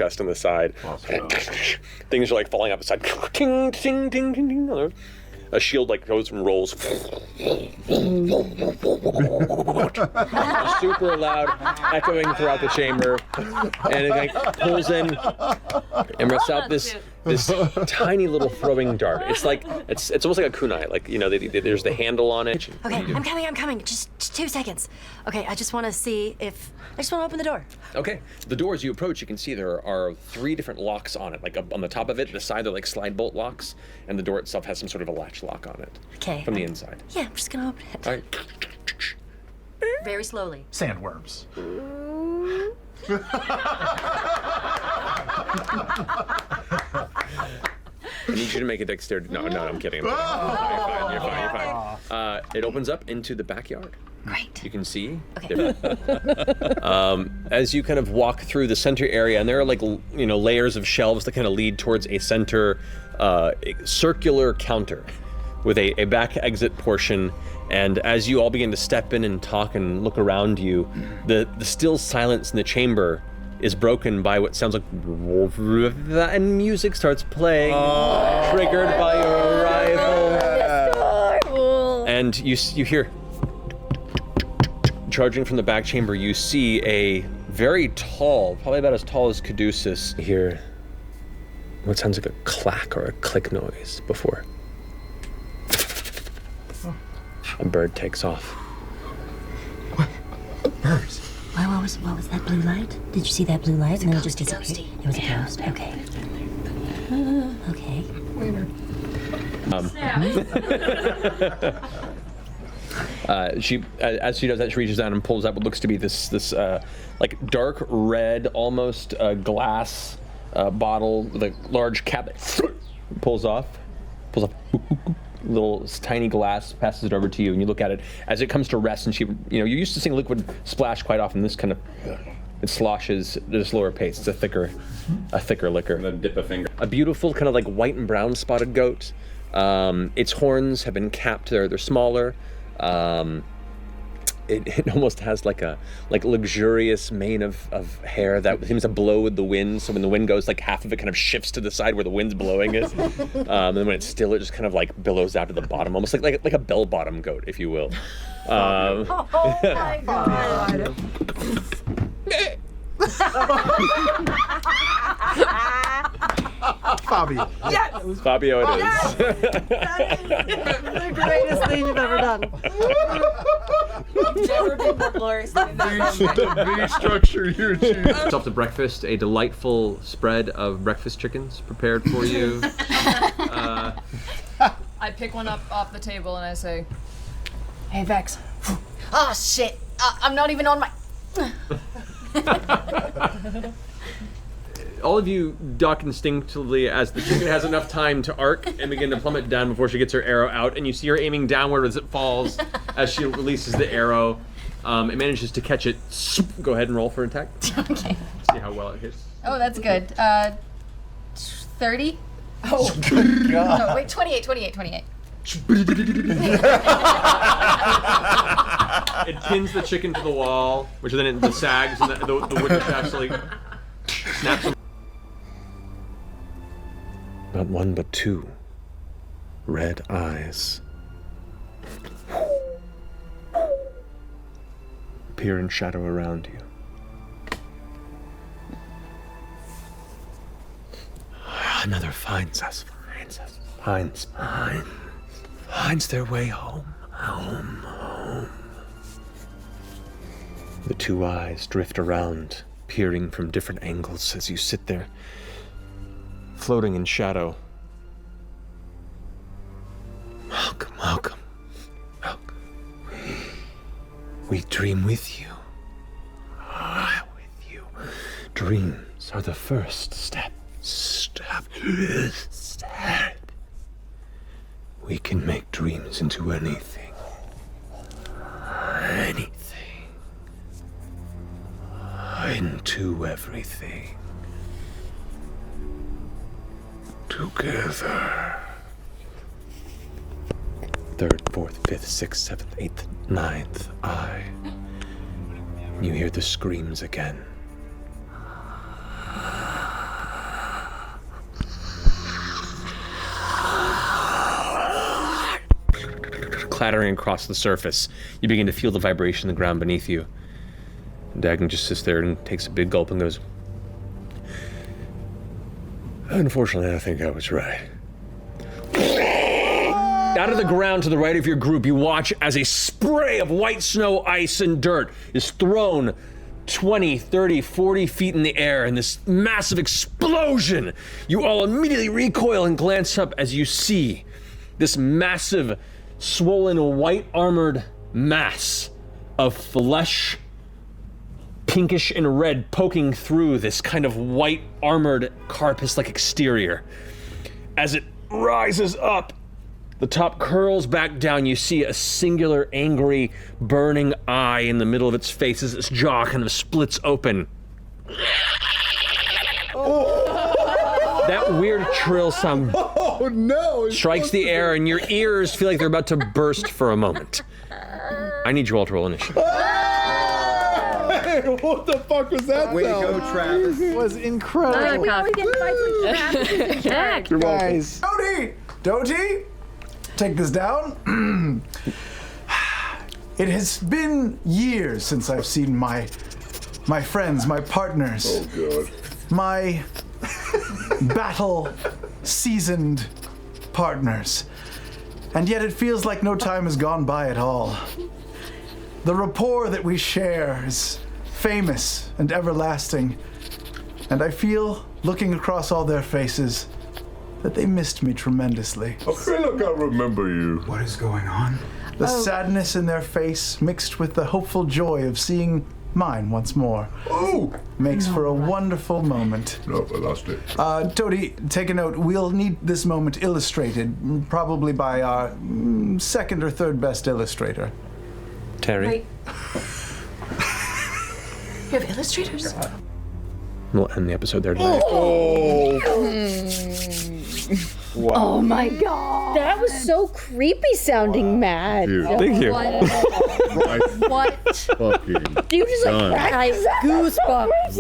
chest and the side. Things are like falling out the side. Ting, ting, ting, ting, ting. A shield like goes and rolls. Super loud, echoing throughout the chamber, and it like pulls in and rips out this tiny little throwing dart. It's like it's almost like a kunai. Like there's the handle on it. Okay, I'm coming. Just 2 seconds. Okay, I just want to see if I just want to open the door. Okay, the door as you approach, you can see there are 3 different locks on it. Like up on the top of it, the side they're like slide bolt locks, and the door itself has some sort of a latch lock on it. Okay. From the inside. Yeah, I'm just gonna open it. All right. Very slowly. Sandworms. I need you to make a dexterity. No, I'm kidding. You're fine. It opens up into the backyard. Great. You can see. Okay. As you kind of walk through the center area, and there are like layers of shelves that kind of lead towards a center circular counter with a back exit portion. And as you all begin to step in and talk and look around you, the still silence in the chamber is broken by what sounds like, and music starts playing, triggered by your arrival. And you hear, charging from the back chamber, you see a very tall, probably about as tall as Caduceus, hear what sounds like a clack or a click noise before a bird takes off. What? Birds? What was that blue light? Did you see that blue light? And then it just disappeared. It was a ghost. Okay. Okay. As she does that, she reaches down and pulls out what looks to be this like dark red, almost glass bottle with a large cap that pulls off. Little tiny glass, passes it over to you, and you look at it as it comes to rest. And you're used to seeing liquid splash quite often. This kind of it sloshes at a slower pace. It's a thicker liquor. I'm gonna dip a finger. A beautiful kind of like white and brown spotted goat. Its horns have been capped. They're smaller. It almost has like a luxurious mane of hair that seems to blow with the wind. So when the wind goes, like half of it kind of shifts to the side where the wind's blowing it. And then when it's still, it just kind of like billows out to the bottom, almost like a bell-bottom goat, if you will. Oh my God. Fabio. Yes! Fabio it is. Yes! That is the greatest thing you've ever done. Never been more glorious than that. The V structure you achieved. Yourself to breakfast, a delightful spread of breakfast chickens prepared for you. I pick one up off the table and I say, Hey, Vex. oh shit, I'm not even on my... All of you duck instinctively as the chicken has enough time to arc and begin to plummet down before she gets her arrow out, and you see her aiming downward as it falls as she releases the arrow. It manages to catch it. Go ahead and roll for attack. Okay. See how well it hits. Oh, that's good. 30? Oh. God. No, wait, 28. It pins the chicken to the wall, which then it sags, and the wooden shaft like snaps. Not one, but 2 red eyes appear in shadow around you. Another finds their way home. The 2 eyes drift around, peering from different angles as you sit there, floating in shadow. Welcome. We dream with you. Dreams are the first step. We can make dreams into anything. Into everything. Together. 3rd, 4th, 5th, 6th, 7th, 8th, 9th eye. You hear the screams again. clattering across the surface. You begin to feel the vibration in the ground beneath you. Dagon just sits there and takes a big gulp and goes, unfortunately, I think I was right. Out of the ground to the right of your group, you watch as a spray of white snow, ice, and dirt is thrown 20, 30, 40 feet in the air in this massive explosion. You all immediately recoil and glance up as you see this massive, swollen, white armored mass of flesh, pinkish and red, poking through this kind of white armored carapace-like exterior. As it rises up, the top curls back down. You see a singular, angry, burning eye in the middle of its face as its jaw kind of splits open. That weird trill sound Oh no! strikes the air, and your ears feel like they're about to burst for a moment. I need you all to roll initiative. What the fuck was that? Way to go, Travis. It was incredible. You're welcome. Guys. Doty, take this down. It has been years since I've seen my friends, my partners, Oh god. my battle-seasoned partners. And yet it feels like no time has gone by at all. The rapport that we share is famous and everlasting. And I feel, looking across all their faces, that they missed me tremendously. I feel like I remember you. What is going on? The sadness in their face mixed with the hopeful joy of seeing mine once more Oh! makes for a wonderful moment. No, I lost it. Toady, take a note. We'll need this moment illustrated, probably by our second or third best illustrator. Terry, Wait. You have illustrators? we'll end the episode there tonight. Oh my god. That was so creepy sounding, Matt. Dude. Thank you. Right What? fucking You just like done. cracked Goosebumps.